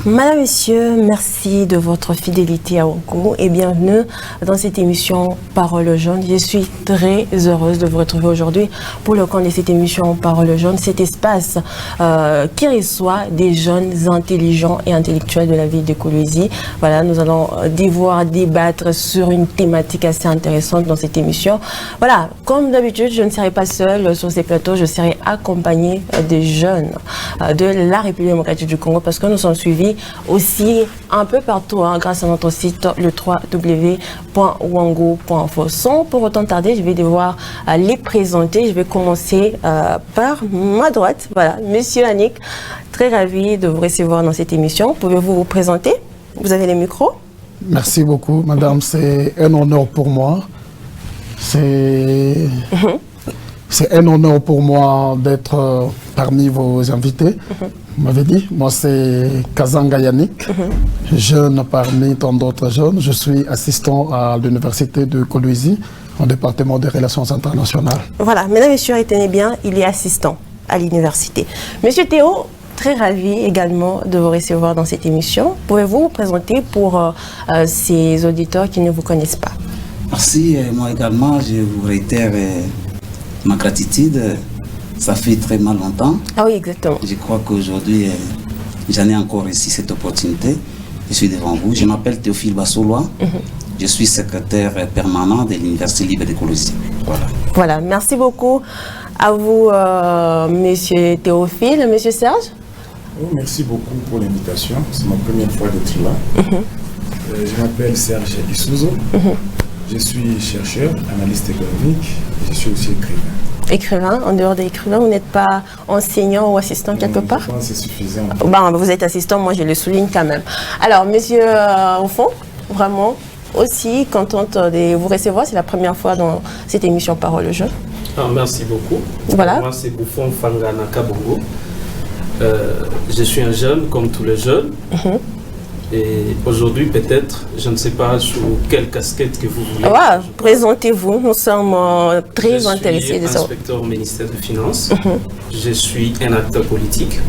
Madame, Monsieur, merci de votre fidélité à Wango et bienvenue dans cette émission Parole Jaune. Je suis très heureuse de vous retrouver aujourd'hui pour le compte de cette émission Parole Jaune, cet espace qui reçoit des jeunes intelligents et intellectuels de la ville de Kolwezi. Voilà, nous allons devoir débattre sur une thématique assez intéressante dans cette émission. Voilà, comme d'habitude, je ne serai pas seule sur ces plateaux, je serai accompagnée des jeunes de la République démocratique du Congo parce que nous sommes suivis aussi un peu partout grâce à notre site le www.wango.info. Sans pour autant tarder, je vais devoir les présenter. Je vais commencer par ma droite. Voilà, Monsieur Annick, très ravi de vous recevoir dans cette émission. Pouvez-vous vous présenter? Vous avez les micros. Merci beaucoup, madame. C'est un honneur pour moi. C'est un honneur pour moi d'être parmi vos invités. Vous m'avez dit, moi c'est Kazanga Yannick, jeune parmi tant d'autres jeunes. Je suis assistant à l'université de Kolwezi, au département des relations internationales. Voilà, mesdames et messieurs, retenez bien, il est assistant à l'université. Monsieur Théo, très ravi également de vous recevoir dans cette émission. Pouvez-vous vous présenter pour ces auditeurs qui ne vous connaissent pas? Merci, moi également, je vous réitère ma gratitude. Ça fait très mal longtemps. Ah oui, exactement. Je crois qu'aujourd'hui, j'en ai encore ici cette opportunité. Je suis devant vous. Je m'appelle Théophile Bassolois. Je suis secrétaire permanent de l'Université libre de Kolwezi. Voilà. Voilà, merci beaucoup à vous, monsieur Théophile. Monsieur Serge? Merci beaucoup pour l'invitation. C'est ma première fois d'être là. Je m'appelle Serge Issouzo. Je suis chercheur, analyste économique et je suis aussi écrivain. Écrivain, en dehors d'écrivain, vous n'êtes pas enseignant ou assistant quelque part? Je pense que c'est suffisant. Bon, vous êtes assistant, moi je le souligne quand même. Alors, monsieur Oufon, vraiment aussi contente de vous recevoir. C'est la première fois dans cette émission Parole Jaune. Merci beaucoup. Voilà. Moi, c'est Bouffon Fangana Kabongo. Je suis un jeune comme tous les jeunes. Et aujourd'hui, peut-être, je ne sais pas sous quelle casquette que vous voulez. Ouais, présentez-vous, nous sommes très intéressés de ça. Je suis inspecteur au ministère des Finances. Je suis un acteur politique.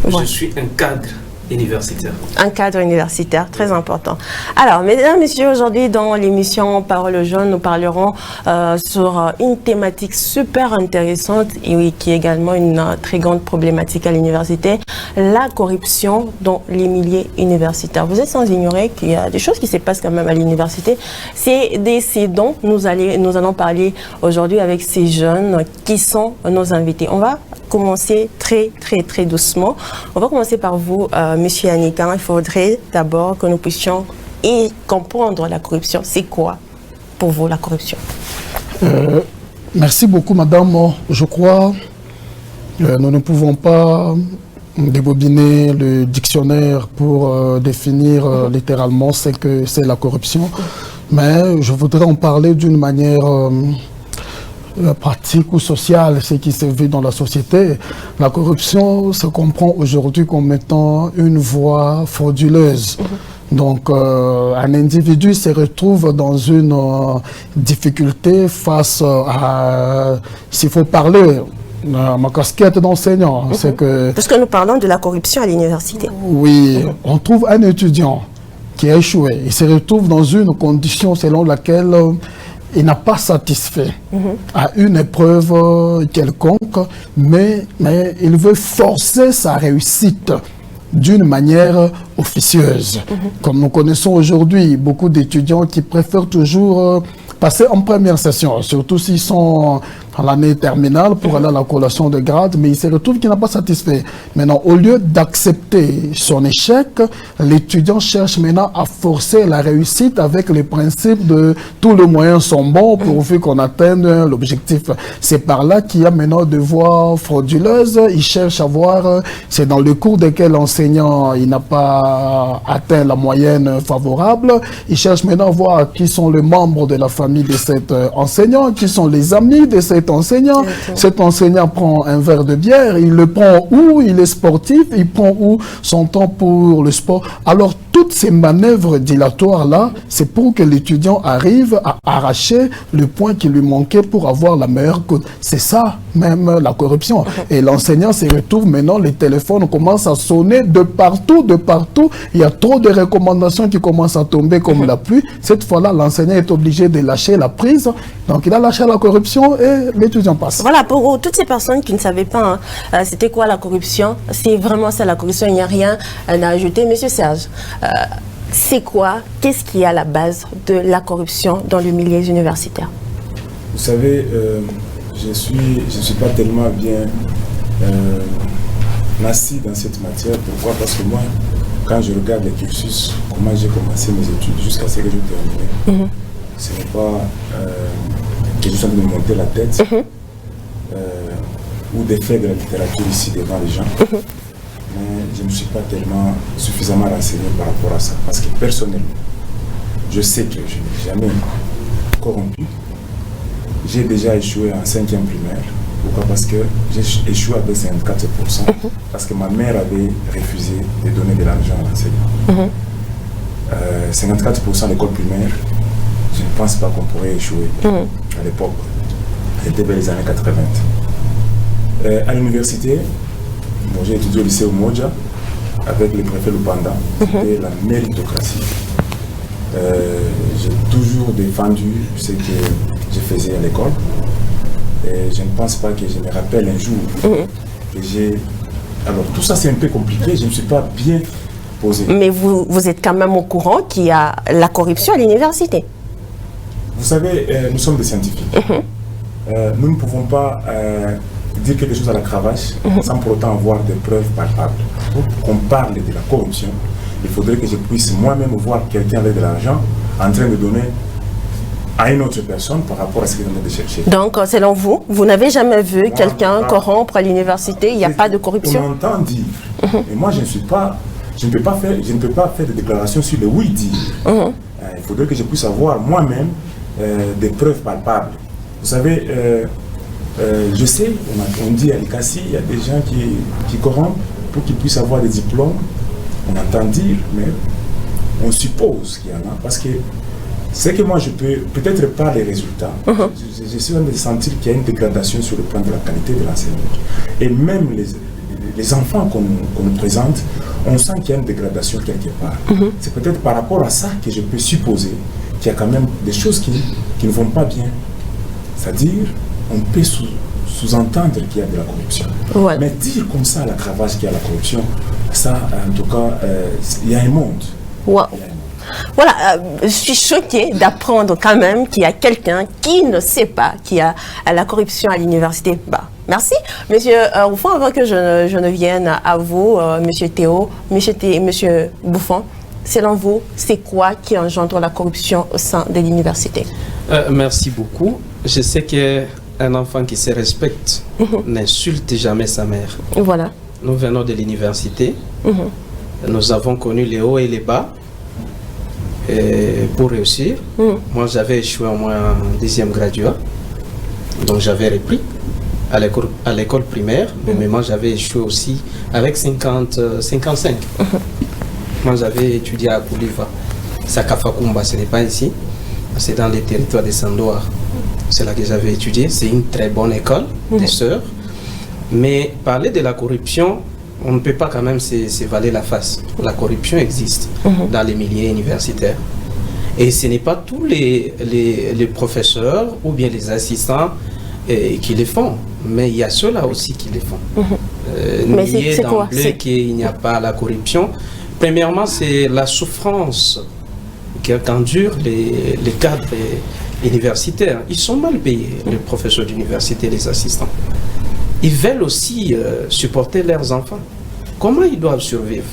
Je suis un cadre universitaire. Un cadre universitaire, très important. Alors, mesdames, messieurs, aujourd'hui, dans l'émission Parole Jaune, nous parlerons sur une thématique super intéressante et qui est également une très grande problématique à l'université, la corruption dans les milieux universitaires. Vous êtes sans ignorer qu'il y a des choses qui se passent quand même à l'université. C'est de ces dont nous allons parler aujourd'hui avec ces jeunes qui sont nos invités. On va commencer très doucement. On va commencer par vous, monsieur Yannick. Il faudrait d'abord que nous puissions comprendre la corruption. C'est quoi pour vous la corruption? Merci beaucoup, madame. Je crois que nous ne pouvons pas débobiner le dictionnaire pour définir littéralement ce que c'est la corruption. Mais je voudrais en parler d'une manière pratique ou sociale, ce qui se vit dans la société. La corruption se comprend aujourd'hui comme étant une voie frauduleuse. Donc, un individu se retrouve dans une difficulté face à, s'il faut parler, ma casquette d'enseignant, c'est que... Parce que nous parlons de la corruption à l'université. Oui, on trouve un étudiant qui a échoué. Il se retrouve dans une condition selon laquelle il n'a pas satisfait à une épreuve quelconque, mais il veut forcer sa réussite d'une manière officieuse. Comme nous connaissons aujourd'hui, beaucoup d'étudiants qui préfèrent toujours passer en première session, surtout s'ils sont à l'année terminale pour aller à la collation de grade, mais il se retrouve qu'il n'a pas satisfait. Maintenant, au lieu d'accepter son échec, l'étudiant cherche maintenant à forcer la réussite avec le principe de tous les moyens sont bons pourvu qu'on atteigne l'objectif. C'est par là qu'il y a maintenant des voies frauduleuses. Il cherche à voir, c'est dans le cours desquels l'enseignant il n'a pas atteint la moyenne favorable. Il cherche maintenant à voir qui sont les membres de la famille de cet enseignant, qui sont les amis de cet enseignant. Cet enseignant prend un verre de bière, il le prend où? Il est sportif, il prend où son temps pour le sport? Alors toutes ces manœuvres dilatoires-là, c'est pour que l'étudiant arrive à arracher le point qui lui manquait pour avoir la meilleure cote. C'est ça, même la corruption. Et l'enseignant se retrouve maintenant, les téléphones commencent à sonner de partout, de partout. Il y a trop de recommandations qui commencent à tomber comme la pluie. Cette fois-là, l'enseignant est obligé de lâcher la prise. Donc, il a lâché la corruption et l'étudiant passe. Voilà, pour toutes ces personnes qui ne savaient pas c'était quoi la corruption, c'est vraiment ça la corruption, il n'y a rien à ajouter. Monsieur Serge, c'est quoi, qu'est-ce qui est à la base de la corruption dans le milieu universitaire? Vous savez, je ne suis pas tellement bien assis dans cette matière. Pourquoi? Parce que moi, quand je regarde les cursus, comment j'ai commencé mes études jusqu'à ce que j'ai terminé, ce n'est pas que je suis en train de me monter la tête ou de faire de la littérature ici devant les gens. Mais je ne me suis pas tellement suffisamment renseigné par rapport à ça. Parce que personnellement, je sais que je n'ai jamais corrompu. J'ai déjà échoué en 5e primaire. Pourquoi? Parce que j'ai échoué avec 54%. Parce que ma mère avait refusé de donner de l'argent à l'enseignant. 54% de l'école primaire, je ne pense pas qu'on pourrait échouer à l'époque. C'était vers les années 80. À l'université, j'ai étudié au lycée Umoja avec le préfet Lupanda. C'était la méritocratie. J'ai toujours défendu ce que je faisais à l'école. Et je ne pense pas que je me rappelle un jour que j'ai... Alors tout ça c'est un peu compliqué, je ne me suis pas bien posé. Mais vous êtes quand même au courant qu'il y a la corruption à l'université. Vous savez, nous sommes des scientifiques. Nous ne pouvons pas dire quelque chose à la cravache sans pour autant avoir des preuves palpables. Pour qu'on parle de la corruption, il faudrait que je puisse moi-même voir quelqu'un avec de l'argent en train de donner à une autre personne par rapport à ce qu'il est en train de chercher. Donc, selon vous, vous n'avez jamais vu quelqu'un corrompre à l'université, il n'y a pas de corruption? On entend dire. Et moi, je ne peux pas faire de déclarations sur le oui-dire. Il faudrait que je puisse avoir moi-même des preuves palpables. Vous savez, je sais, on dit à l'ICASI, il y a des gens qui corrompent pour qu'ils puissent avoir des diplômes. On entend dire, mais on suppose qu'il y en a. Parce que c'est que moi, je peux, peut-être pas les résultats, je suis en train de sentir qu'il y a une dégradation sur le plan de la qualité de l'enseignement. Et même les enfants qu'on nous présente, on sent qu'il y a une dégradation quelque part. C'est peut-être par rapport à ça que je peux supposer qu'il y a quand même des choses qui ne vont pas bien. C'est-à-dire, on peut sous-entendre qu'il y a de la corruption. Ouais. Mais dire comme ça à la cravache qu'il y a la corruption, ça, en tout cas, il y a un monde. Wow. Voilà, je suis choquée d'apprendre quand même qu'il y a quelqu'un qui ne sait pas qu'il y a la corruption à l'université. Bah, merci. Monsieur Bouffon, avant que je ne vienne à vous, Monsieur Théo, Monsieur Bouffon, selon vous, c'est quoi qui engendre la corruption au sein de l'université? Merci beaucoup. Je sais qu'un enfant qui se respecte n'insulte jamais sa mère. Voilà. Nous venons de l'université. Nous avons connu les hauts et les bas. Et pour réussir, moi j'avais échoué au moins en 10e graduat, donc j'avais repris à l'école primaire, mais moi j'avais échoué aussi avec 55. Moi j'avais étudié à Kouliva, Sakafakumba, ce n'est pas ici, c'est dans les territoires de Sandoar. C'est là que j'avais étudié, c'est une très bonne école, des sœurs, mais parler de la corruption, on ne peut pas quand même se valer la face. La corruption existe dans les milieux universitaires. Et ce n'est pas tous les professeurs ou bien les assistants qui le font. Mais il y a ceux-là aussi qui le font. Mais c'est quoi? D'emblée qu'il n'y a pas la corruption. Premièrement, c'est la souffrance qu'endurent les cadres universitaires. Ils sont mal payés, les professeurs d'université, les assistants. Ils veulent aussi supporter leurs enfants. Comment ils doivent survivre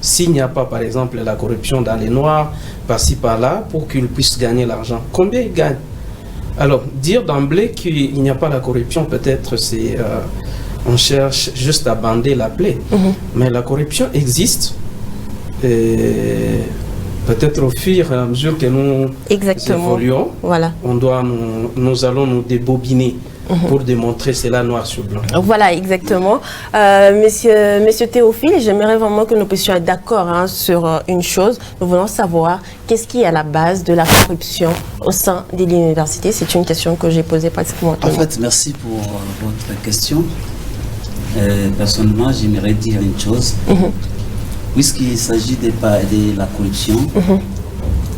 s'il n'y a pas, par exemple, la corruption dans les noirs, par-ci, par-là, pour qu'ils puissent gagner l'argent? Combien ils gagnent? Alors, dire d'emblée qu'il n'y a pas la corruption, peut-être c'est... on cherche juste à bander la plaie. Mais la corruption existe. Et peut-être au fur et à mesure que nous évoluons, voilà. nous allons nous débobiner pour démontrer cela noir sur blanc. Voilà, exactement. Monsieur Théophile, j'aimerais vraiment que nous puissions être d'accord sur une chose. Nous voulons savoir qu'est-ce qui est à la base de la corruption au sein de l'université. C'est une question que j'ai posée pratiquement. En fait, merci pour votre question. Personnellement, j'aimerais dire une chose. Puisqu'il s'agit de la corruption,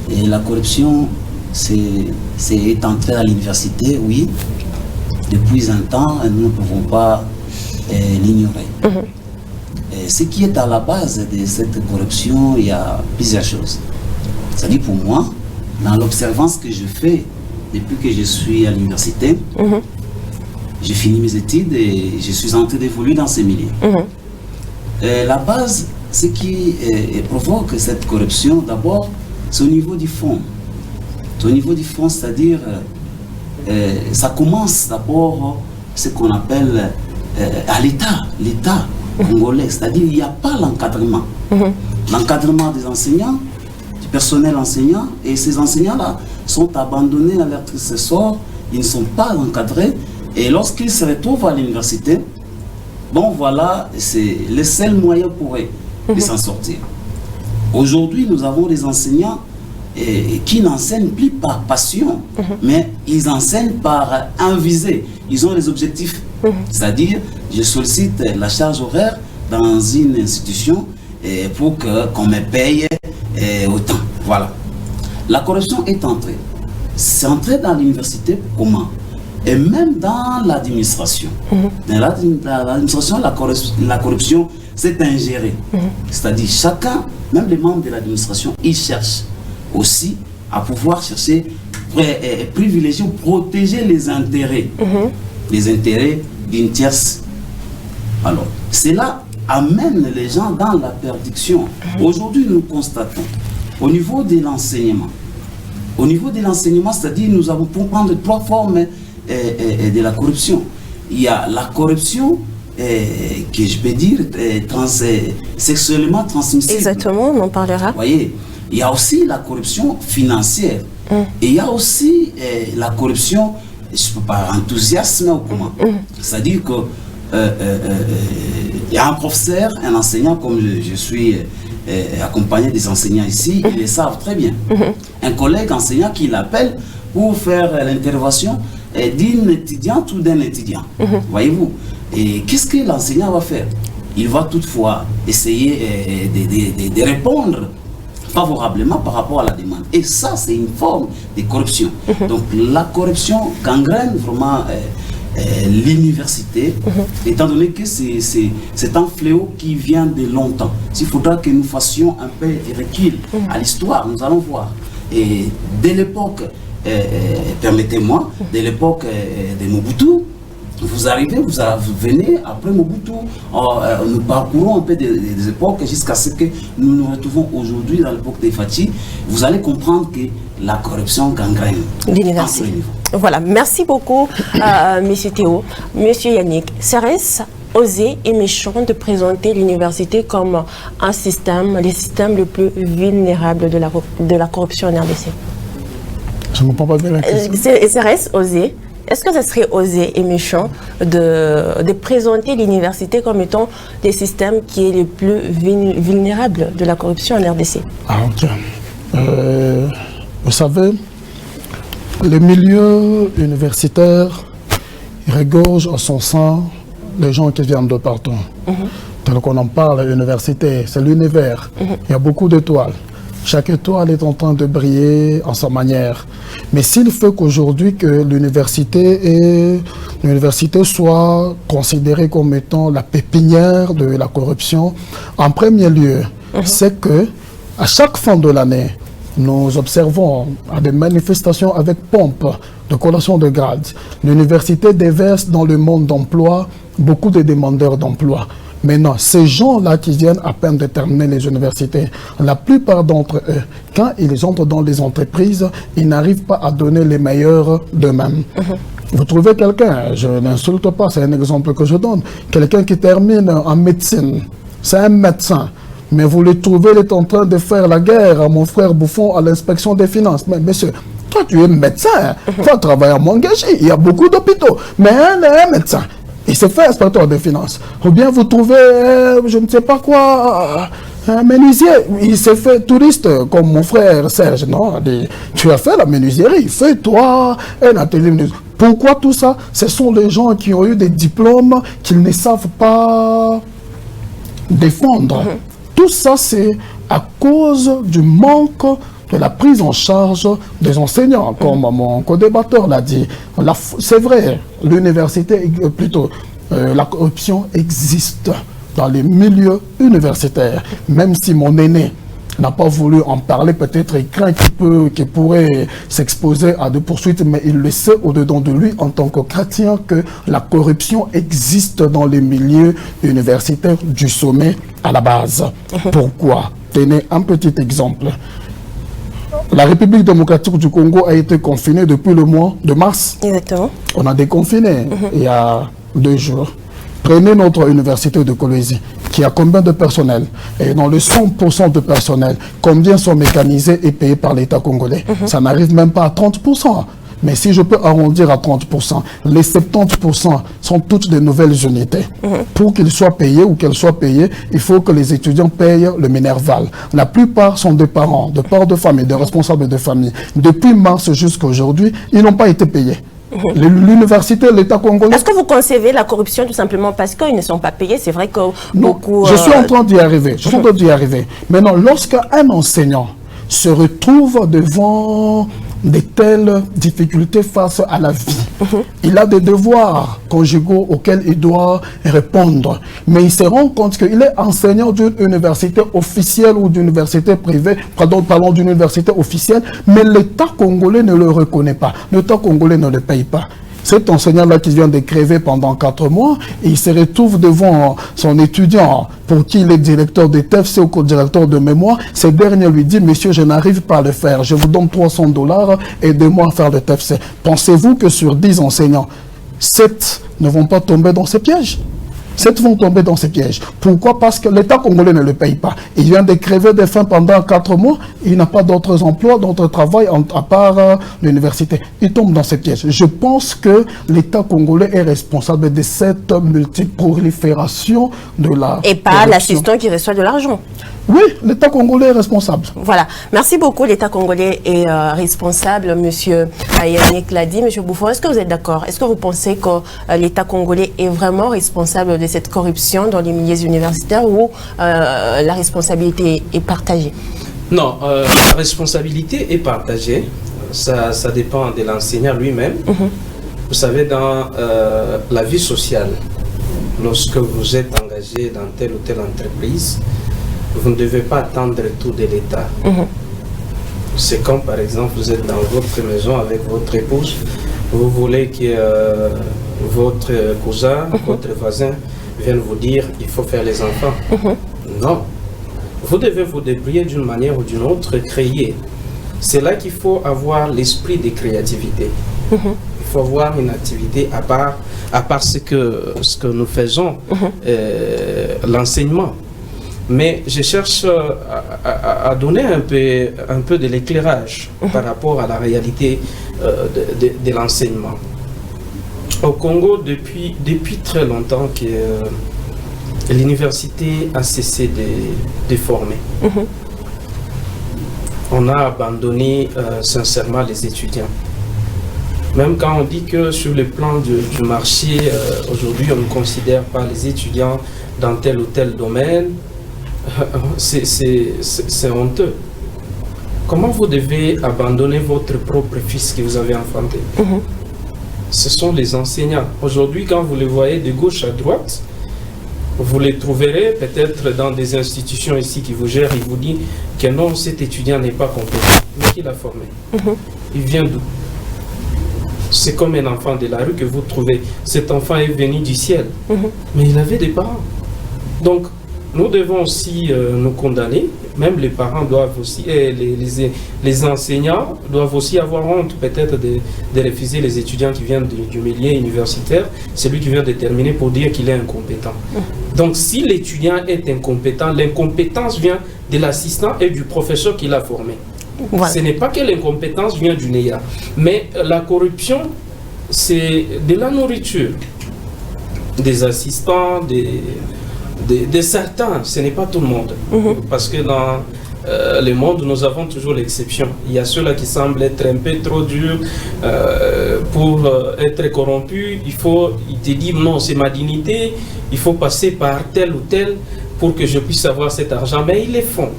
et la corruption, c'est entré à l'université, oui. Depuis un temps, nous ne pouvons pas l'ignorer. Ce qui est à la base de cette corruption, il y a plusieurs choses. C'est-à-dire pour moi, dans l'observance que je fais depuis que je suis à l'université, j'ai fini mes études et je suis en train d'évoluer dans ces milieux. La base, ce qui provoque cette corruption, d'abord, c'est au niveau du fond. C'est au niveau du fond, c'est-à-dire, ça commence d'abord ce qu'on appelle à l'État congolais, c'est-à-dire il n'y a pas l'encadrement. L'encadrement des enseignants, du personnel enseignant, et ces enseignants-là sont abandonnés à leur triste sort, ils ne sont pas encadrés, et lorsqu'ils se retrouvent à l'université, bon voilà, c'est le seul moyen pour eux de s'en sortir. Aujourd'hui, nous avons des enseignants qui n'enseignent plus par passion, mais ils enseignent par un visé. Ils ont des objectifs. C'est-à-dire, je sollicite la charge horaire dans une institution pour qu'on me paye autant. Voilà. La corruption est entrée. C'est entré dans l'université comment? Et même dans l'administration. Dans l'administration, la corruption s'est ingérée. C'est-à-dire, chacun, même les membres de l'administration, ils cherchent aussi à pouvoir chercher, privilégier, protéger les intérêts d'une tierce. Alors, cela amène les gens dans la perdition. Aujourd'hui, nous constatons, au niveau de l'enseignement, c'est-à-dire, nous avons pour prendre trois formes de la corruption. Il y a la corruption que je peux dire sexuellement transmissible. Exactement, on en parlera. Vous voyez, il y a aussi la corruption financière. Et il y a aussi la corruption, par enthousiasme ou comment. C'est-à-dire que il y a un professeur, un enseignant, comme je suis accompagné des enseignants ici, ils le savent très bien. Un collègue enseignant qui l'appelle pour faire l'intervention d'une étudiante ou d'un étudiant. Voyez-vous. Et qu'est-ce que l'enseignant va faire? Il va toutefois essayer de répondre favorablement par rapport à la demande. Et ça, c'est une forme de corruption. Donc la corruption gangrène vraiment l'université, étant donné que c'est un fléau qui vient de longtemps. Il faudra que nous fassions un peu de recul à l'histoire, nous allons voir. Et dès l'époque, permettez-moi, dès l'époque de Mobutu, vous arrivez, vous venez après Mobutu, nous parcourons un peu des époques jusqu'à ce que nous nous retrouvons aujourd'hui dans l'époque des Fati. Vous allez comprendre que la corruption gangrène l'université. Voilà, merci beaucoup, Monsieur Théo. Monsieur Yannick, serait-ce osé et méchant de présenter l'université comme un système, le système le plus vulnérable de la corruption en RDC? Je ne comprends pas bien la question. Serait-ce osé? Est-ce que ce serait osé et méchant de présenter l'université comme étant le système qui est le plus vulnérable de la corruption en RDC? Ah, ok. Vous savez, le milieu universitaire regorge en son sein les gens qui viennent de partout. Tel qu'on en parle à l'université, c'est l'univers. Il y a beaucoup d'étoiles. Chaque étoile est en train de briller en sa manière. Mais s'il faut qu'aujourd'hui que l'université soit considérée comme étant la pépinière de la corruption, en premier lieu, c'est que à chaque fin de l'année, nous observons à des manifestations avec pompe de collation de grades. L'université déverse dans le monde d'emploi beaucoup de demandeurs d'emploi. Maintenant, ces gens-là qui viennent à peine de terminer les universités, la plupart d'entre eux, quand ils entrent dans les entreprises, ils n'arrivent pas à donner les meilleurs d'eux-mêmes. Vous trouvez quelqu'un, je n'insulte pas, c'est un exemple que je donne, quelqu'un qui termine en médecine, c'est un médecin, mais vous le trouvez, il est en train de faire la guerre à mon frère Bouffon à l'inspection des finances. Mais monsieur, Toi, tu es médecin, tu as travaillé à Mwangaji, il y a beaucoup d'hôpitaux. Mais un médecin, il s'est fait inspecteur des finances. Ou bien vous trouvez, je ne sais pas quoi, un menuisier, il s'est fait touriste, comme mon frère Serge, non? Tu as fait la menuiserie, fais-toi un atelier. Pourquoi tout ça? Ce sont les gens qui ont eu des diplômes qu'ils ne savent pas défendre. Tout ça, c'est à cause du manque de la prise en charge des enseignants, comme mon co-débatteur l'a dit. C'est vrai, l'université, plutôt, la corruption existe dans les milieux universitaires, même si mon aîné n'a pas voulu en parler, peut-être il craint qu'il pourrait s'exposer à des poursuites, mais il le sait au-dedans de lui en tant que chrétien que la corruption existe dans les milieux universitaires du sommet à la base. Pourquoi? Tenez un petit exemple. La République démocratique du Congo a été confinée depuis le mois de mars. Exactement. On a déconfiné il y a 2 jours. Prenez notre université de Kolwezi, qui a combien de personnel? Et dans le 100% de personnel, combien sont mécanisés et payés par l'État congolais? Ça n'arrive même pas à 30%. Mais si je peux arrondir à 30%, les 70% sont toutes des nouvelles unités. Pour qu'ils soient payés ou qu'elles soient payées, il faut que les étudiants payent le Minerval. La plupart sont des parents, de pères de famille, des responsables de famille. Depuis mars jusqu'à aujourd'hui, ils n'ont pas été payés. L'université, l'État congolais... Est-ce que vous concevez la corruption tout simplement parce qu'ils ne sont pas payés? C'est vrai que beaucoup... Je suis en train d'y arriver. Je suis en train d'y arriver. Maintenant, lorsqu'un enseignant se retrouve devant de telles difficultés face à la vie, il a des devoirs conjugaux auxquels il doit répondre. Mais il se rend compte qu'il est enseignant d'une université officielle ou d'une université privée, parlons d'une université officielle, mais l'État congolais ne le reconnaît pas. L'État congolais ne le paye pas. Cet enseignant-là qui vient de crever pendant 4 mois, et il se retrouve devant son étudiant pour qui il est directeur de TFC ou co-directeur de mémoire. Ce dernier lui dit, monsieur, je n'arrive pas à le faire, je vous donne $300, aidez-moi à faire le TFC. Pensez-vous que sur 10 enseignants, 7 ne vont pas tomber dans ces pièges? 7 vont tomber dans ces pièges. Pourquoi? Parce que l'État congolais ne le paye pas. Il vient de crever de faim pendant 4 mois. Il n'a pas d'autres emplois, d'autres travail à part l'université. Il tombe dans ces pièges. Je pense que l'État congolais est responsable de cette multiprolifération de la... Et pas l'assistant qui reçoit de l'argent. Oui, l'État congolais est responsable. Voilà. Merci beaucoup. L'État congolais est responsable. Monsieur Yannick l'a dit. Monsieur Bouffon, est-ce que vous êtes d'accord? Est-ce que vous pensez que l'État congolais est vraiment responsable de cette corruption dans les milieux universitaires ou la responsabilité est partagée? Non, la responsabilité est partagée. Ça dépend de l'enseignant lui-même. Vous savez, dans la vie sociale, lorsque vous êtes engagé dans telle ou telle entreprise, vous ne devez pas attendre tout de l'État. C'est comme par exemple, vous êtes dans votre maison avec votre épouse, vous voulez que votre cousin, votre voisin vienne vous dire il faut faire les enfants. Non. Vous devez vous débrouiller d'une manière ou d'une autre, créer. C'est là qu'il faut avoir l'esprit de créativité. Il faut avoir une activité à part ce que nous faisons, l'enseignement. Mais je cherche à donner un peu de l'éclairage par rapport à la réalité de l'enseignement. Au Congo, depuis très longtemps que l'université a cessé de former. On a abandonné sincèrement les étudiants. Même quand on dit que sur le plan du marché, aujourd'hui on ne considère pas les étudiants dans tel ou tel domaine, c'est honteux. Comment vous devez abandonner votre propre fils que vous avez enfanté? Ce sont les enseignants. Aujourd'hui, quand vous les voyez de gauche à droite, vous les trouverez peut-être dans des institutions ici qui vous gèrent. Ils vous disent que non, cet étudiant n'est pas compétent. Mais qui l'a formé? Il vient d'où? C'est comme un enfant de la rue que vous trouvez. Cet enfant est venu du ciel. Mais il avait des parents. Donc, nous devons aussi nous condamner. Même les parents doivent aussi, les enseignants doivent aussi avoir honte peut-être de refuser les étudiants qui viennent du milieu universitaire, celui qui vient de terminer pour dire qu'il est incompétent. Donc si l'étudiant est incompétent, l'incompétence vient de l'assistant et du professeur qui l'a formé. Voilà. Ce n'est pas que l'incompétence vient du néant, mais la corruption, c'est de la nourriture, des assistants, de certains, ce n'est pas tout le monde. Parce que dans le monde, nous avons toujours l'exception. Il y a ceux-là qui semblent être un peu trop durs pour être corrompus. Il te dit non, c'est ma dignité, il faut passer par tel ou tel pour que je puisse avoir cet argent. Mais ils les font.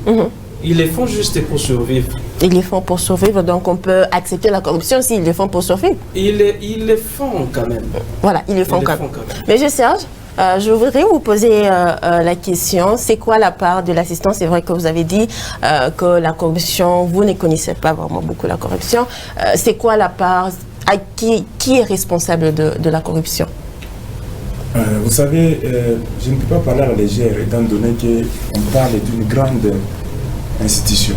Ils les font juste pour survivre. Ils les font pour survivre, donc on peut accepter la corruption s'ils les font pour survivre. Ils les font quand même. Voilà, ils les font quand même. Monsieur Serge, je voudrais vous poser la question, c'est quoi la part de l'assistance? C'est vrai que vous avez dit que la corruption, vous ne connaissez pas vraiment beaucoup la corruption. C'est quoi la part, qui est responsable de la corruption? Vous savez, je ne peux pas parler à la légère, étant donné qu'on parle d'une grande institution.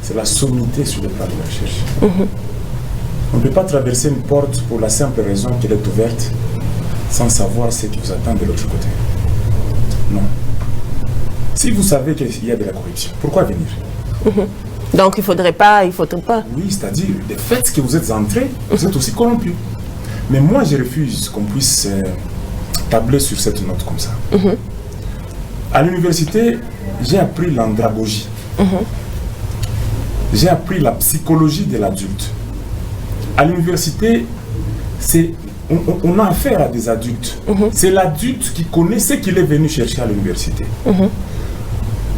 C'est la sommité sur le plan de la recherche. On ne peut pas traverser une porte pour la simple raison qu'elle est ouverte sans savoir ce qui vous attend de l'autre côté. Non. Si vous savez qu'il y a de la corruption, pourquoi venir? Donc il faudrait pas. Oui, c'est-à-dire, le fait que vous êtes entré, vous êtes aussi corrompu. Mais moi, je refuse qu'on puisse tabler sur cette note comme ça. À l'université, j'ai appris l'andragogie. J'ai appris la psychologie de l'adulte. À l'université, on a affaire à des adultes. C'est l'adulte qui connaît ce qu'il est venu chercher à l'université.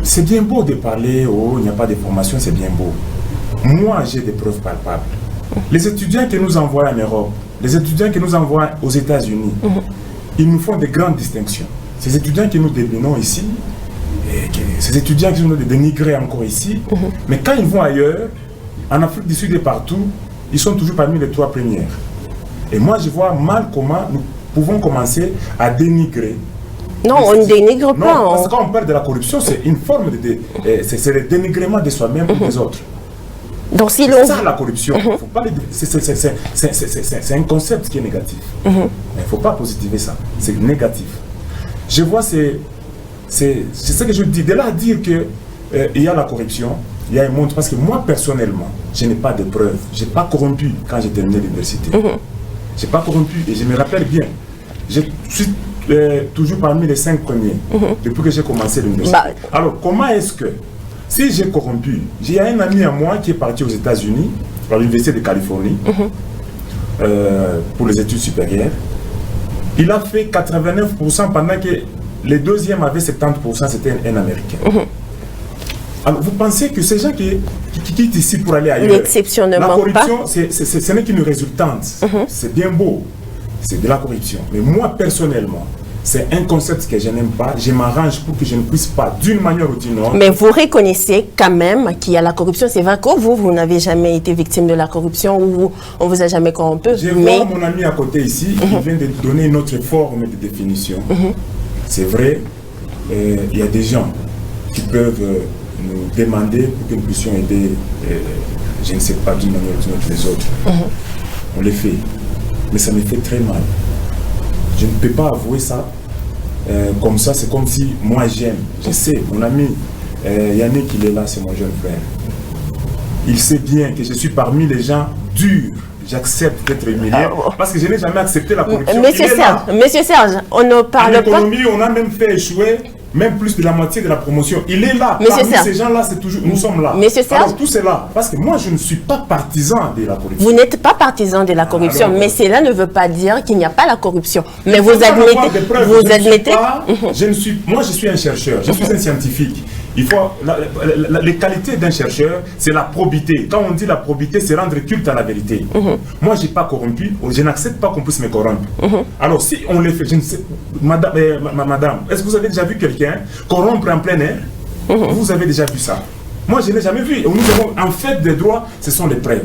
C'est bien beau de parler, oh, il n'y a pas de formation, c'est bien beau. Moi, j'ai des preuves palpables. Les étudiants que nous envoient en Europe, les étudiants que nous envoient aux États-Unis, ils nous font de grandes distinctions. Ces étudiants que nous déminons ici, ces étudiants qui sont dénigrés encore ici, mais quand ils vont ailleurs, en Afrique du Sud et partout, ils sont toujours parmi les 3 premières. Et moi, je vois mal comment nous pouvons commencer à dénigrer. Non, on ne dénigre pas. Non, parce que quand on parle de la corruption, c'est une forme c'est le dénigrement de soi-même ou des autres. Donc, si c'est ça la corruption. C'est un concept qui est négatif. Il ne faut pas positiver ça. C'est négatif. Je vois, c'est ce que je dis. De là à dire qu'il y a la corruption, il y a un monde. Parce que moi, personnellement, je n'ai pas de preuves. Je n'ai pas corrompu quand j'ai terminé l'université. Je n'ai pas corrompu et je me rappelle bien. Je suis toujours parmi les 5 premiers depuis que j'ai commencé l'université. Alors, comment est-ce que, si j'ai corrompu, j'ai un ami à moi qui est parti aux États-Unis, à l'Université de Californie, pour les études supérieures. Il a fait 89% pendant que les deuxièmes avaient 70%, c'était un Américain. Alors, vous pensez que ces gens qui quittent ici pour aller ailleurs, l'exceptionnellement la corruption, ce n'est qu'une résultante. C'est bien beau, c'est de la corruption. Mais moi, personnellement, c'est un concept que je n'aime pas. Je m'arrange pour que je ne puisse pas, d'une manière ou d'une autre. Mais vous reconnaissez quand même qu'il y a la corruption. C'est vrai que vous n'avez jamais été victime de la corruption ou on vous a jamais corrompu. Je vois mon ami à côté ici, qui vient de donner une autre forme de définition. C'est vrai, il y a des gens qui peuvent nous demander pour que nous puissions aider, je ne sais pas, d'une manière ou d'une autre, les autres. On les fait. Mais ça me fait très mal. Je ne peux pas avouer ça comme ça. C'est comme si moi j'aime. Je sais, mon ami Yannick, il est là, c'est mon jeune frère. Il sait bien que je suis parmi les gens durs. J'accepte d'être humilié parce que je n'ai jamais accepté la corruption. Monsieur Serge, on ne parle pas. En économie, on a même fait échouer même plus de la moitié de la promotion. Il est là. Parmi ces gens-là, c'est toujours, nous sommes là. Monsieur Serge, alors tout c'est là. Parce que moi, je ne suis pas partisan de la corruption. Vous n'êtes pas partisan de la corruption, mais cela ne veut pas dire qu'il n'y a pas la corruption. Mais vous admettez. Moi, je suis un chercheur. Je suis un scientifique. Il faut les qualités d'un chercheur, c'est la probité. Quand on dit la probité, c'est rendre culte à la vérité. Moi, je n'ai pas corrompu. Je n'accepte pas qu'on puisse me corrompre. Alors, si on le fait, je ne sais, madame, est-ce que vous avez déjà vu quelqu'un corrompre en plein air? Vous avez déjà vu ça? Moi, je n'ai jamais vu. Nous avons, en fait, des droits, ce sont les preuves.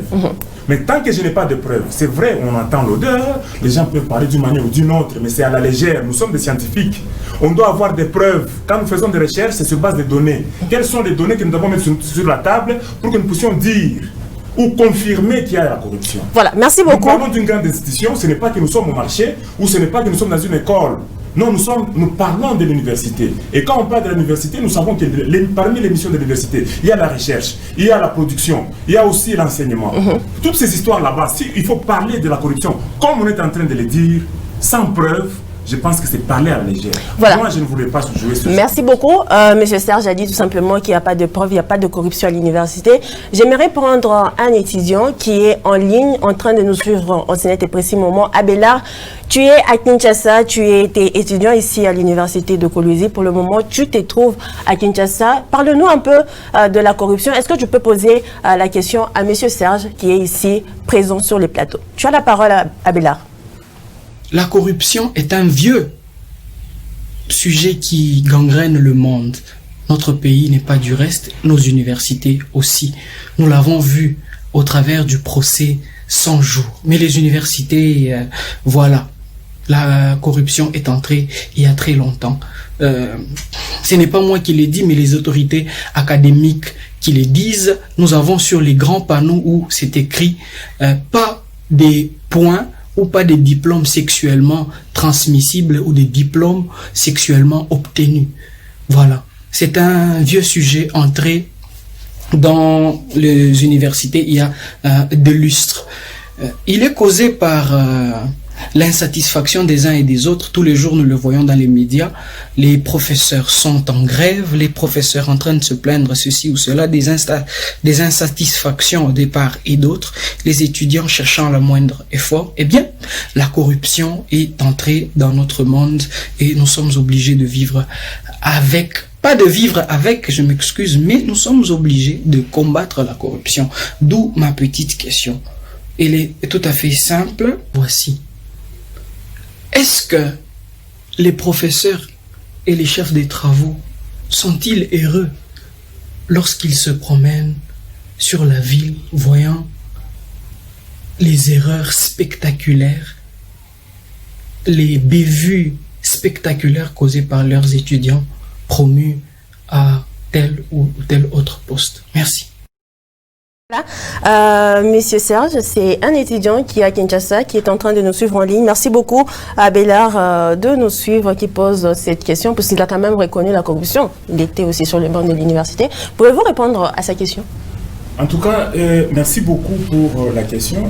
Mais tant que je n'ai pas de preuves, c'est vrai, on entend l'odeur, les gens peuvent parler d'une manière ou d'une autre, mais c'est à la légère. Nous sommes des scientifiques. On doit avoir des preuves. Quand nous faisons des recherches, c'est sur base des données. Quelles sont les données que nous devons mettre sur la table pour que nous puissions dire ou confirmer qu'il y a la corruption? Voilà, merci beaucoup. Nous parlons d'une grande institution, ce n'est pas que nous sommes au marché ou ce n'est pas que nous sommes dans une école. Non, nous parlons de l'université. Et quand on parle de l'université, nous savons que parmi les missions de l'université, il y a la recherche, il y a la production, il y a aussi l'enseignement. Toutes ces histoires là-bas, il faut parler de la corruption, comme on est en train de le dire, sans preuve, je pense que c'est parler à la légère. Voilà. Moi, je ne voulais pas jouer sur Merci beaucoup. Monsieur Serge a dit tout simplement qu'il n'y a pas de preuve, il n'y a pas de corruption à l'université. J'aimerais prendre un étudiant qui est en ligne, en train de nous suivre en ce net et précis moment. Abélard, tu es à Kinshasa, tu es étudiant ici à l'université de Kolwezi. Pour le moment, tu te trouves à Kinshasa. Parle-nous un peu de la corruption. Est-ce que tu peux poser la question à monsieur Serge qui est ici présent sur le plateau? Tu as la parole, Abélard. La corruption est un vieux sujet qui gangrène le monde. Notre pays n'est pas du reste, nos universités aussi. Nous l'avons vu au travers du procès 100 jours. Mais les universités, voilà, la corruption est entrée il y a très longtemps. Ce n'est pas moi qui l'ai dit, mais les autorités académiques qui le disent. Nous avons sur les grands panneaux où c'est écrit pas des points ou pas des diplômes sexuellement transmissibles ou des diplômes sexuellement obtenus. Voilà. C'est un vieux sujet entré dans les universités il y a de lustres. Il est causé par l'insatisfaction des uns et des autres. Tous les jours, nous le voyons dans les médias. Les professeurs sont en grève, les professeurs en train de se plaindre ceci ou cela, des insatisfactions de part et d'autre, les étudiants cherchant le moindre effort. Eh bien, la corruption est entrée dans notre monde et nous sommes obligés de vivre avec. Pas de vivre avec, je m'excuse, mais nous sommes obligés de combattre la corruption. D'où ma petite question. Elle est tout à fait simple. Voici. Est-ce que les professeurs et les chefs des travaux sont-ils heureux lorsqu'ils se promènent sur la ville, voyant les erreurs spectaculaires, les bévues spectaculaires causées par leurs étudiants promus à tel ou tel autre poste? Merci. Voilà. Monsieur Serge, c'est un étudiant qui est à Kinshasa, qui est en train de nous suivre en ligne. Merci beaucoup à Bélard de nous suivre, qui pose cette question, parce qu'il a quand même reconnu la corruption. Il était aussi sur le banc de l'université. Pouvez-vous répondre à sa question? En tout cas, merci beaucoup pour la question.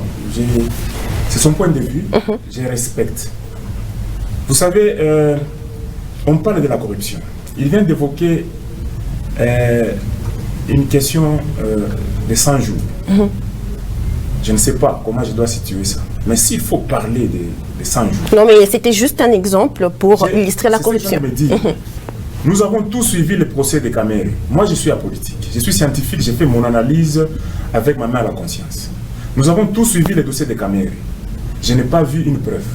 C'est son point de vue. Je respecte. Vous savez, on parle de la corruption. Il vient d'évoquer une question de 100 jours. Je ne sais pas comment je dois situer ça. Mais s'il faut parler de 100 jours... Non, mais c'était juste un exemple pour illustrer la corruption. Nous avons tous suivi le procès de Kamere. Moi, je suis apolitique. Je suis scientifique. J'ai fait mon analyse avec ma main à la conscience. Nous avons tous suivi le dossier de Kamere. Je n'ai pas vu une preuve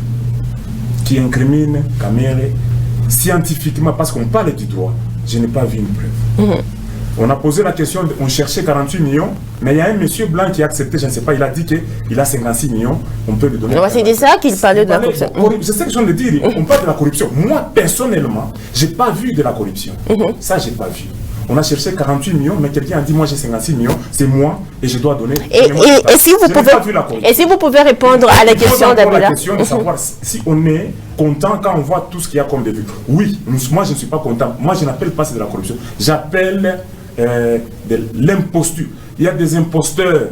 qui incrimine Kamere scientifiquement, parce qu'on parle du droit. Je n'ai pas vu une preuve. On a posé la question, on cherchait 48 millions, mais il y a un monsieur blanc qui a accepté, je ne sais pas, il a dit qu'il a 56 millions, on peut lui donner... C'est de ça qu'il parlait de la corruption. C'est ce que je viens de dire, on parle de la corruption. Moi, personnellement, je n'ai pas vu de la corruption. Ça, je n'ai pas vu. On a cherché 48 millions, mais quelqu'un a dit, moi j'ai 56 millions, c'est moi, et je dois donner... Et si vous pouvez répondre à la question d'Abélard. La question de savoir si on est content quand on voit tout ce qu'il y a comme début. Oui, moi je ne suis pas content. Moi je n'appelle pas ça de la corruption. J'appelle de l'imposture. Il y a des imposteurs.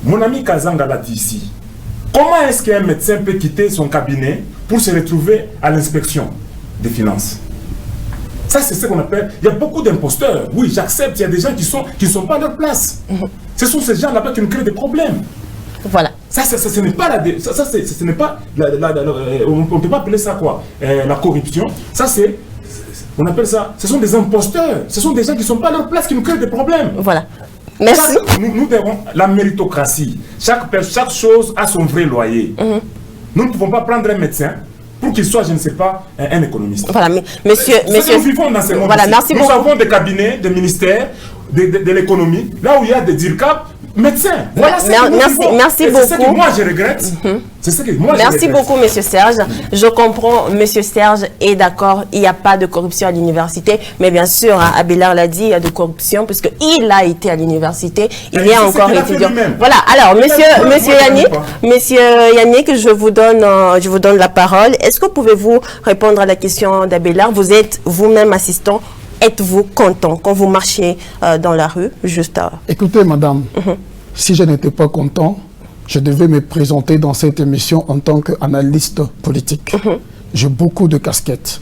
Mon ami Kazanga l'a dit ici. Comment est-ce qu'un médecin peut quitter son cabinet pour se retrouver à l'inspection des finances? Ça, c'est ce qu'on appelle... Il y a beaucoup d'imposteurs. Oui, j'accepte. Il y a des gens qui ne sont pas à leur place. Ce sont ces gens là-bas qui nous créent des problèmes. Voilà. Ça, ce n'est pas ce n'est pas on ne peut pas appeler ça quoi, la corruption. Ça, c'est... On appelle ça... Ce sont des imposteurs. Ce sont des gens qui ne sont pas à leur place, qui nous créent des problèmes. Voilà. Merci. Ça, nous devons la méritocratie. Chaque chose a son vrai loyer. Nous ne pouvons pas prendre un médecin pour qu'il soit, je ne sais pas, un économiste. Voilà, mais monsieur... Nous vivons dans ce monde. Voilà, merci beaucoup. Nous avons des cabinets, des ministères, de l'économie, là où il y a des DIRCAP, médecin. Voilà merci beaucoup. C'est ce que moi je regrette. C'est ce que moi Merci beaucoup, Monsieur Serge. Je comprends, Monsieur Serge est d'accord, il n'y a pas de corruption à l'université, mais bien sûr, Abélard l'a dit, il y a de corruption, parce qu'il a été à l'université, il est encore étudiant. Voilà, alors, Monsieur Yannick, je vous donne la parole. Est-ce que pouvez-vous répondre à la question d'Abélard? Vous êtes vous-même assistant. Êtes-vous content quand vous marchez dans la rue, juste à... Écoutez, madame, si je n'étais pas content, je devais me présenter dans cette émission en tant qu'analyste politique. J'ai beaucoup de casquettes.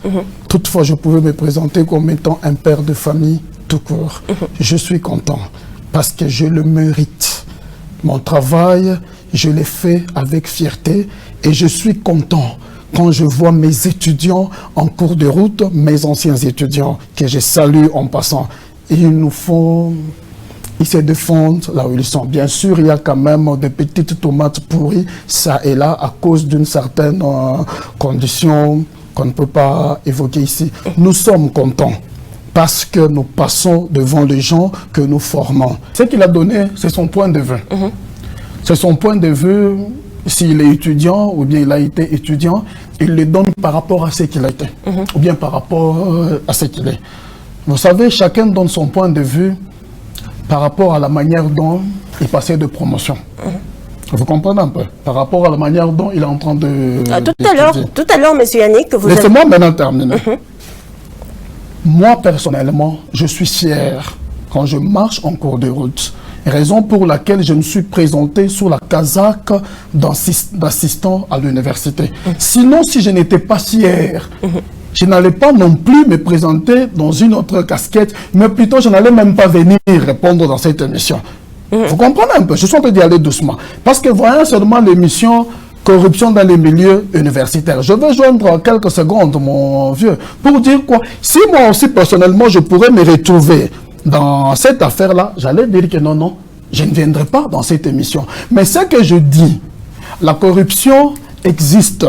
Toutefois, je pouvais me présenter comme étant un père de famille tout court. Je suis content parce que je le mérite. Mon travail, je l'ai fait avec fierté et je suis content quand je vois mes étudiants en cours de route, mes anciens étudiants, que je salue en passant. Ils se défendent là où ils sont. Bien sûr, il y a quand même des petites tomates pourries, ça et là, à cause d'une certaine condition qu'on ne peut pas évoquer ici. Nous sommes contents parce que nous passons devant les gens que nous formons. Ce qu'il a donné, c'est son point de vue. C'est son point de vue. S'il est étudiant ou bien il a été étudiant, il le donne par rapport à ce qu'il a été, ou bien par rapport à ce qu'il est. Vous savez, chacun donne son point de vue par rapport à la manière dont il passait de promotion. Vous comprenez un peu? Par rapport à la manière dont il est en train de... Tout à l'heure, monsieur Yannick, vous... Laissez-moi maintenant terminer. Moi, personnellement, je suis fier quand je marche en cours de route. Raison pour laquelle je me suis présenté sous la casaque d'assistant à l'université. Sinon, si je n'étais pas fier, je n'allais pas non plus me présenter dans une autre casquette, mais plutôt je n'allais même pas venir répondre dans cette émission. Vous comprenez un peu? Je suis en train d'y aller doucement. Parce que voyons seulement l'émission corruption dans les milieux universitaires. Je vais joindre quelques secondes, mon vieux, pour dire quoi? Si moi aussi, personnellement, je pourrais me retrouver dans cette affaire-là, j'allais dire que non, je ne viendrai pas dans cette émission. Mais ce que je dis, la corruption existe.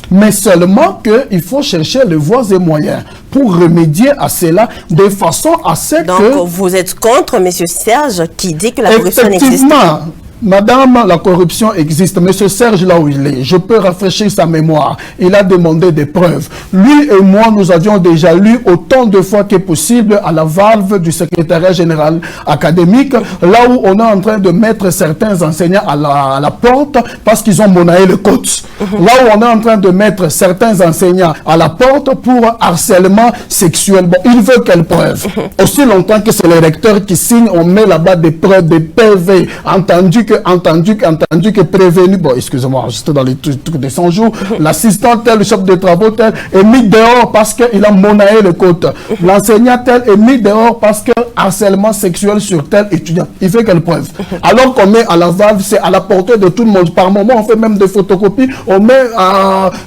Mais seulement qu'il faut chercher les voies et moyens pour remédier à cela de façon à ce que... Donc, vous êtes contre M. Serge qui dit que la corruption existe? Effectivement. Madame, la corruption existe. Monsieur Serge, là où il est, je peux rafraîchir sa mémoire. Il a demandé des preuves. Lui et moi, nous avions déjà lu autant de fois que possible à la valve du secrétariat général académique, là où on est en train de mettre certains enseignants à la porte parce qu'ils ont monnaie le côte. Là où on est en train de mettre certains enseignants à la porte pour harcèlement sexuel. Bon, il veut quelle preuve? Aussi longtemps que c'est le recteur qui signe, on met là-bas des preuves, des PV, entendu que prévenu, bon, excusez-moi, j'étais dans les trucs des 100 jours, l'assistant tel, le chef de travaux tel, est mis dehors parce qu'il a monnaie le côte. L'enseignant tel est mis dehors parce que harcèlement sexuel sur tel étudiant. Il fait quelle preuve? Alors qu'on met à la valve, c'est à la portée de tout le monde. Par moment, on fait même des photocopies, on met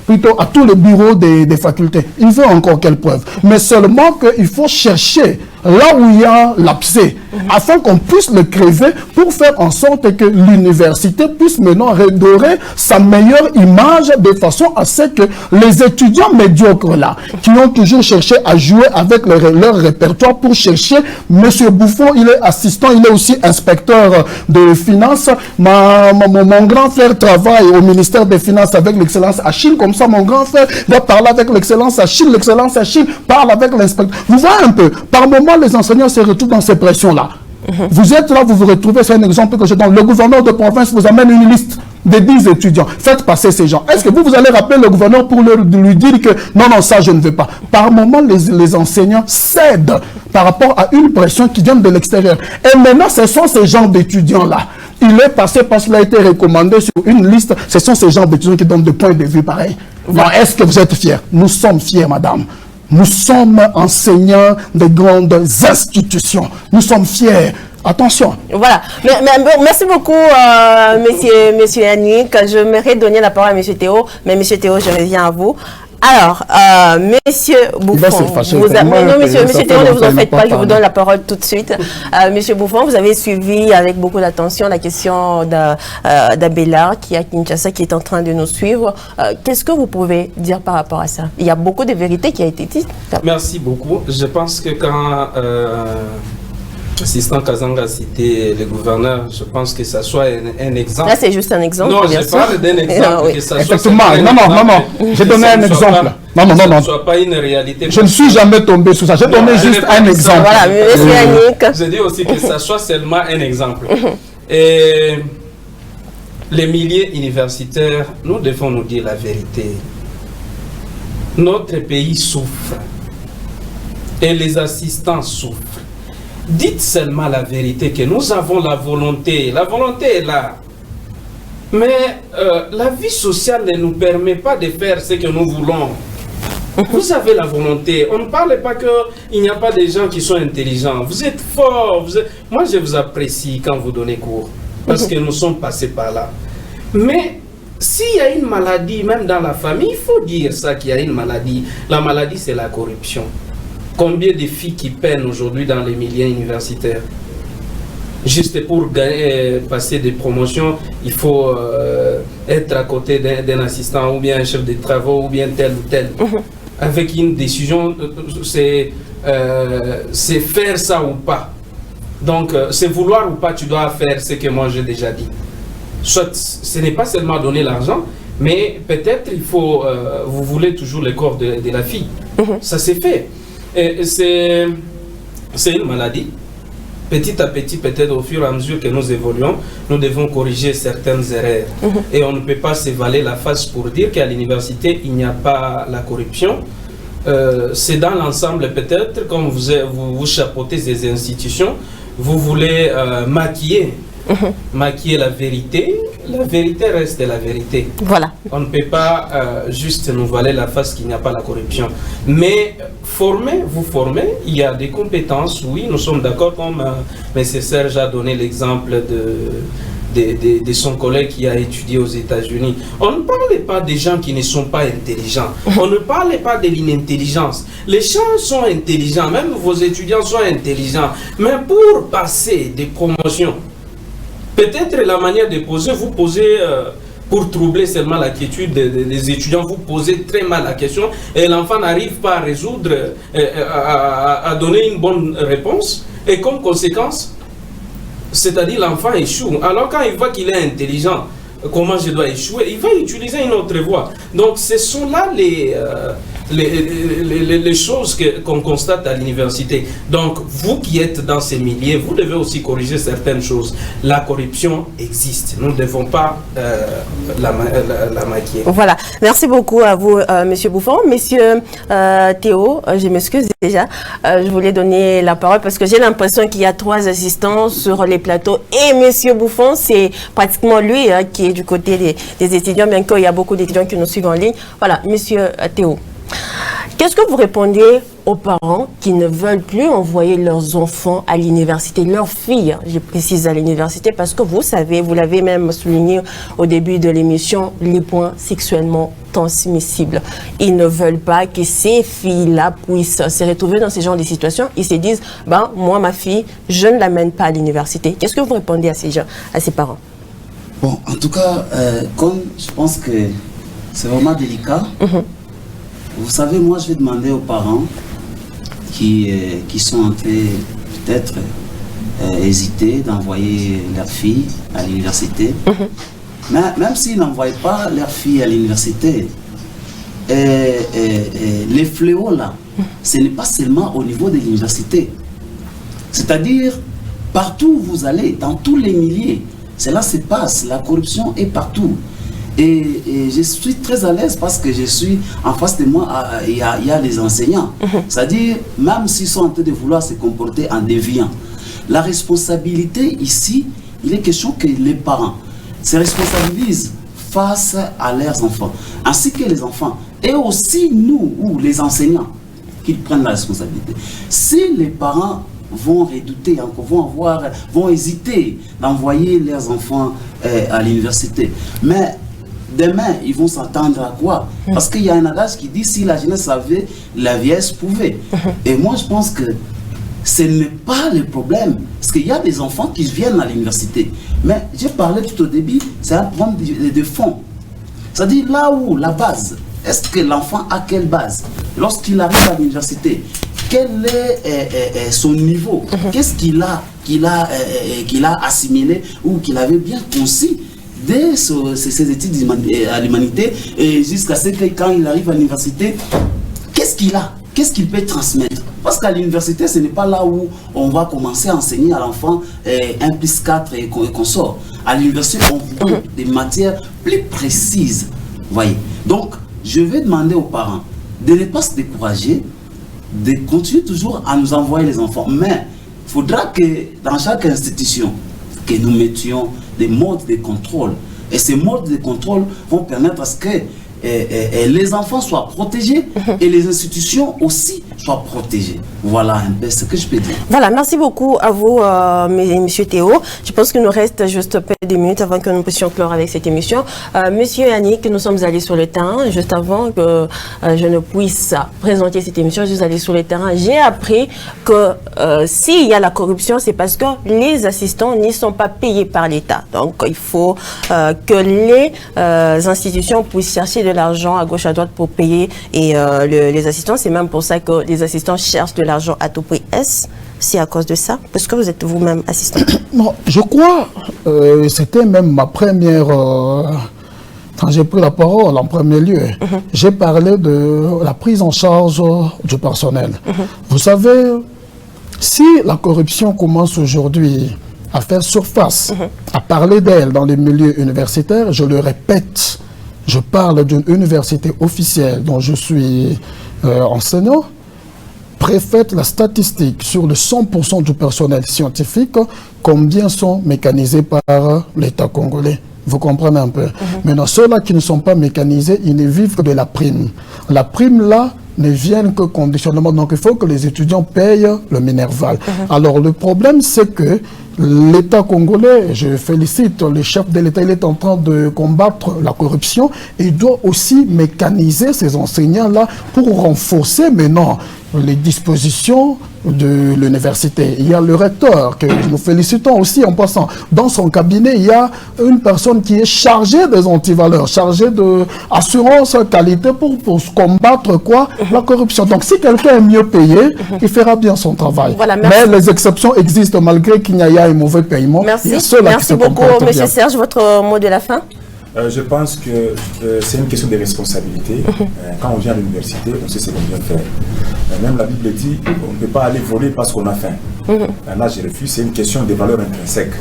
plutôt à tous les bureaux des facultés. Il veut encore quelle preuve? Mais seulement qu'il faut chercher là où il y a l'abcès, afin qu'on puisse le crever pour faire en sorte que l'université puisse maintenant redorer sa meilleure image de façon à ce que les étudiants médiocres là, qui ont toujours cherché à jouer avec leur répertoire pour chercher, Monsieur Bouffon, il est assistant, il est aussi inspecteur de finances, mon grand frère travaille au ministère des Finances avec l'excellence Achille, comme ça mon grand frère va parler avec l'excellence Achille parle avec l'inspecteur. Vous voyez un peu, par moment les enseignants se retrouvent dans ces pressions-là. Vous êtes là, vous vous retrouvez, c'est un exemple que je donne. Le gouverneur de province vous amène une liste de 10 étudiants. Faites passer ces gens. Est-ce que vous allez rappeler le gouverneur pour lui dire que non, ça je ne veux pas? Par moment, les enseignants cèdent par rapport à une pression qui vient de l'extérieur. Et maintenant, ce sont ces gens d'étudiants-là. Il est passé parce qu'il a été recommandé sur une liste. Ce sont ces gens d'étudiants qui donnent des points de vue pareils. Est-ce que vous êtes fiers? Nous sommes fiers, madame. Nous sommes enseignants de grandes institutions. Nous sommes fiers. Attention. Voilà. Merci beaucoup, monsieur Yannick. Je m'aimerais donner la parole à monsieur Théo. Mais monsieur Théo, je reviens à vous. Alors, monsieur Bouffon, monsieur Théo, ne vous en faites pas, je vous donne la parole tout de suite. Monsieur Bouffon, vous avez suivi avec beaucoup d'attention la question d'Abélard qui est à Kinshasa, qui est en train de nous suivre. Qu'est-ce que vous pouvez dire par rapport à ça? Il y a beaucoup de vérités qui a été dites. Merci beaucoup. Je pense que quand Assistant Kazanga a cité le gouverneur, je pense que ça soit un exemple. Là, c'est juste un exemple. Non, je parle d'un exemple. Oui. Que ça Effectivement, soit non, j'ai donné un exemple. Non, que ça ne soit pas une réalité. Je ne suis jamais tombé sur ça, j'ai donné juste un exemple. Voilà, monsieur Yannick. Je dis aussi que ça soit seulement un exemple. Et les milieux universitaires, nous devons nous dire la vérité. Notre pays souffre et les assistants souffrent. Dites seulement la vérité, que nous avons la volonté est là. Mais la vie sociale ne nous permet pas de faire ce que nous voulons. Vous avez la volonté. On ne parle pas qu'il n'y a pas des gens qui sont intelligents. Vous êtes forts. Moi, je vous apprécie quand vous donnez cours, parce que nous sommes passés par là. Mais s'il y a une maladie, même dans la famille, il faut dire ça, qu'il y a une maladie. La maladie, c'est la corruption. Combien de filles qui peinent aujourd'hui dans les milieux universitaires? Juste pour passer des promotions, il faut être à côté d'un assistant ou bien un chef de travaux ou bien tel ou tel. Avec une décision, c'est faire ça ou pas. Donc, c'est vouloir ou pas, tu dois faire ce que moi j'ai déjà dit. Soit ce n'est pas seulement donner l'argent, mais peut-être il faut, vous voulez toujours le corps de la fille. Ça s'est fait. C'est une maladie. Petit à petit, peut-être au fur et à mesure que nous évoluons, nous devons corriger certaines erreurs. Et on ne peut pas se voiler la face pour dire qu'à l'université, il n'y a pas la corruption. C'est dans l'ensemble peut-être, comme vous chapeautez ces institutions, vous voulez maquiller la vérité reste la vérité. Voilà. On ne peut pas juste nous voiler la face qu'il n'y a pas la corruption. Mais vous formez, il y a des compétences, oui, nous sommes d'accord, comme M. Serge a donné l'exemple de son collègue qui a étudié aux États-Unis. On ne parle pas des gens qui ne sont pas intelligents. On ne parle pas de l'inintelligence. Les gens sont intelligents, même vos étudiants sont intelligents. Mais pour passer des promotions, peut-être la manière de poser, vous posez pour troubler seulement la quiétude des étudiants, vous posez très mal la question et l'enfant n'arrive pas à résoudre, à donner une bonne réponse. Et comme conséquence, c'est-à-dire l'enfant échoue. Alors quand il voit qu'il est intelligent, comment je dois échouer, il va utiliser une autre voie. Donc ce sont là les choses qu'on constate à l'université. Donc vous qui êtes dans ces milieux, vous devez aussi corriger certaines choses. La corruption existe. Nous ne devons pas la maquiller. Voilà. Merci beaucoup à vous, Monsieur Bouffon. Monsieur Théo, je m'excuse déjà. Je voulais donner la parole parce que j'ai l'impression qu'il y a 3 assistants sur les plateaux. Et Monsieur Bouffon, c'est pratiquement lui qui est du côté des étudiants, bien qu'il y a beaucoup d'étudiants qui nous suivent en ligne. Voilà, Monsieur Théo. Qu'est-ce que vous répondez aux parents qui ne veulent plus envoyer leurs enfants à l'université, leurs filles, je précise à l'université, parce que vous savez, vous l'avez même souligné au début de l'émission, les points sexuellement transmissibles. Ils ne veulent pas que ces filles-là puissent se retrouver dans ce genre de situations. Ils se disent, moi, ma fille, je ne l'amène pas à l'université. Qu'est-ce que vous répondez à ces parents? Bon, en tout cas, comme je pense que c'est vraiment délicat, vous savez, moi, je vais demander aux parents qui sont en train peut-être hésiter d'envoyer leur fille à l'université. Mais même s'ils n'envoient pas leur fille à l'université, les fléaux là, ce n'est pas seulement au niveau de l'université. C'est-à-dire, partout où vous allez, dans tous les milieux, cela se passe, la corruption est partout. Et je suis très à l'aise parce que je suis en face de moi, il y a les enseignants. C'est-à-dire, même s'ils sont en train de vouloir se comporter en déviant, la responsabilité ici, il est question que les parents se responsabilisent face à leurs enfants, ainsi que les enfants, et aussi nous, ou les enseignants, qui prennent la responsabilité. Si les parents vont redouter, vont hésiter d'envoyer leurs enfants à l'université, mais demain, ils vont s'attendre à quoi? Parce qu'il y a un adage qui dit, si la jeunesse savait, la vieillesse pouvait. Et moi, je pense que ce n'est pas le problème. Parce qu'il y a des enfants qui viennent à l'université. Mais j'ai parlé tout au début, c'est un problème de fond. C'est-à-dire là où la base, est-ce que l'enfant a quelle base? Lorsqu'il arrive à l'université, quel est son niveau, qu'est-ce qu'il a assimilé ou qu'il avait bien conçu dès ses études à l'humanité et jusqu'à ce que quand il arrive à l'université, qu'est-ce qu'il peut transmettre? Parce qu'à l'université, ce n'est pas là où on va commencer à enseigner à l'enfant 1 plus 4 et qu'on sort. À l'université, on vous donne des matières plus précises. Voyez. Donc, je vais demander aux parents de ne pas se décourager, de continuer toujours à nous envoyer les enfants. Mais il faudra que dans chaque institution, que nous mettions des modes de contrôle. Et ces modes de contrôle vont permettre à ce que les enfants soient protégés et les institutions aussi soient protégées. Voilà un peu ce que je peux dire. Voilà, merci beaucoup à vous, Monsieur Théo. Je pense qu'il nous reste juste peu de minutes avant que nous puissions clore avec cette émission. Monsieur Yannick, nous sommes allés sur le terrain. Juste avant que je ne puisse présenter cette émission, je suis allé sur le terrain. J'ai appris que s'il y a la corruption, c'est parce que les assistants n'y sont pas payés par l'État. Donc, il faut que les institutions puissent chercher de l'argent à gauche à droite pour payer les assistants. C'est même pour ça que les assistants cherchent de l'argent à tout prix. Est-ce c'est à cause de ça? Parce que vous êtes vous-même assistant. Non, je crois, c'était même ma première... quand j'ai pris la parole en premier lieu, j'ai parlé de la prise en charge du personnel. Vous savez, si la corruption commence aujourd'hui à faire surface, à parler d'elle dans les milieux universitaires, je le répète, je parle d'une université officielle dont je suis enseignant, préfète la statistique sur le 100% du personnel scientifique, combien sont mécanisés par l'État congolais. Vous comprenez un peu. Maintenant, ceux-là qui ne sont pas mécanisés, ils ne vivent que de la prime. La prime, là, ne vient que conditionnement. Donc, il faut que les étudiants payent le Minerval. Alors, le problème, c'est que l'État congolais, je félicite le chef de l'État, il est en train de combattre la corruption et il doit aussi mécaniser ces enseignants-là pour renforcer maintenant les dispositions de l'université. Il y a le recteur, que nous félicitons aussi en passant. Dans son cabinet, il y a une personne qui est chargée des antivaleurs, chargée de assurance qualité pour combattre quoi? La corruption. Donc si quelqu'un est mieux payé, il fera bien son travail. Voilà, mais les exceptions existent malgré qu'il y ait un mauvais paiement. Merci, merci beaucoup, Monsieur Serge. Votre mot de la fin? Je pense que c'est une question de responsabilité. Quand on vient à l'université, on sait ce qu'on vient faire. Même la Bible dit on ne peut pas aller voler parce qu'on a faim. Là, je refuse, c'est une question des valeurs intrinsèques.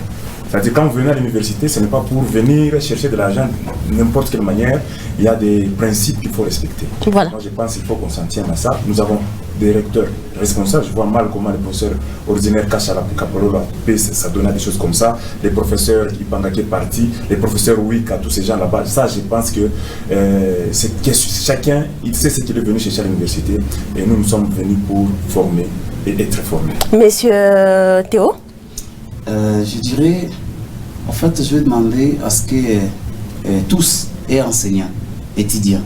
C'est-à-dire quand vous venez à l'université, ce n'est pas pour venir chercher de l'argent de n'importe quelle manière. Il y a des principes qu'il faut respecter. Voilà. Moi, je pense qu'il faut qu'on s'en tienne à ça. Nous avons des recteurs responsables. Je vois mal comment les professeurs ordinaires Kachala, Kapolola, ça donnait des choses comme ça. Les professeurs Ipanga qui est parti, les professeurs Wika, tous ces gens là-bas. Ça, je pense que chacun, il sait ce qu'il est venu chercher à l'université. Et nous sommes venus pour former et être formés. Monsieur Théo? Je dirais, en fait, je vais demander à ce que tous, et enseignants, étudiants,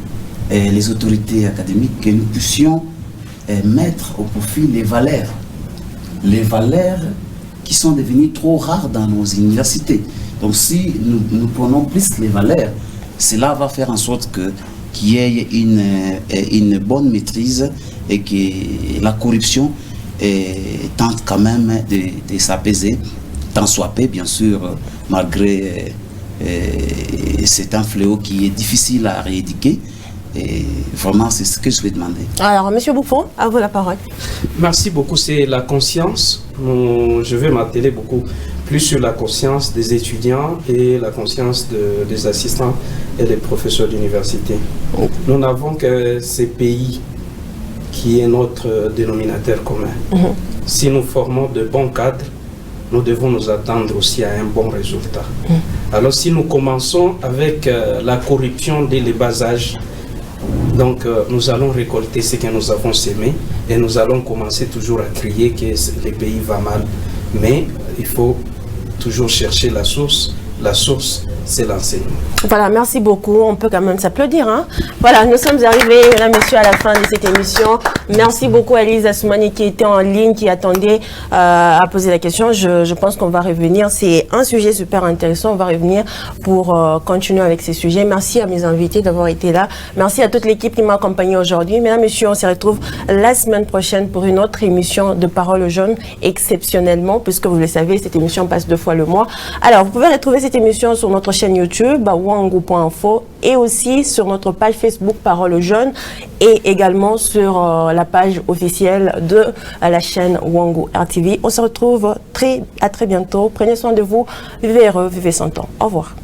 et les autorités académiques, que nous puissions mettre au profit les valeurs qui sont devenues trop rares dans nos universités. Donc si nous prenons plus les valeurs, cela va faire en sorte qu'il y ait une bonne maîtrise et que la corruption tente quand même de s'apaiser, tant soit peu, bien sûr, malgré c'est un fléau qui est difficile à éradiquer. Et vraiment, c'est ce que je vais demander. Alors, Monsieur Bouffon, à vous la parole. Merci beaucoup. C'est la conscience. Je vais m'atteler beaucoup plus sur la conscience des étudiants et la conscience des assistants et des professeurs d'université. Nous n'avons que ces pays qui est notre dénominateur commun. Si nous formons de bons cadres, nous devons nous attendre aussi à un bon résultat. Alors si nous commençons avec la corruption dès le bas âge, donc nous allons récolter ce que nous avons sémé et nous allons commencer toujours à crier que le pays va mal. Mais il faut toujours chercher la source c'est l'enseignement. Voilà, merci beaucoup. On peut quand même s'applaudir. Hein? Voilà, nous sommes arrivés, mesdames, messieurs, à la fin de cette émission. Merci beaucoup à Elise Assoumani qui était en ligne, qui attendait à poser la question. Je pense qu'on va revenir. C'est un sujet super intéressant. On va revenir pour continuer avec ces sujets. Merci à mes invités d'avoir été là. Merci à toute l'équipe qui m'a accompagné aujourd'hui. Mesdames, messieurs, on se retrouve la semaine prochaine pour une autre émission de Parole aux jeunes, exceptionnellement, puisque vous le savez, cette émission passe 2 fois le mois. Alors, vous pouvez retrouver cette émission sur notre chaîne YouTube, wangu.info, et aussi sur notre page Facebook Parole aux jeunes, et également sur la page officielle de la chaîne Wangu RTV. On se retrouve à très bientôt. Prenez soin de vous. Vivez heureux, vivez sans temps. Au revoir.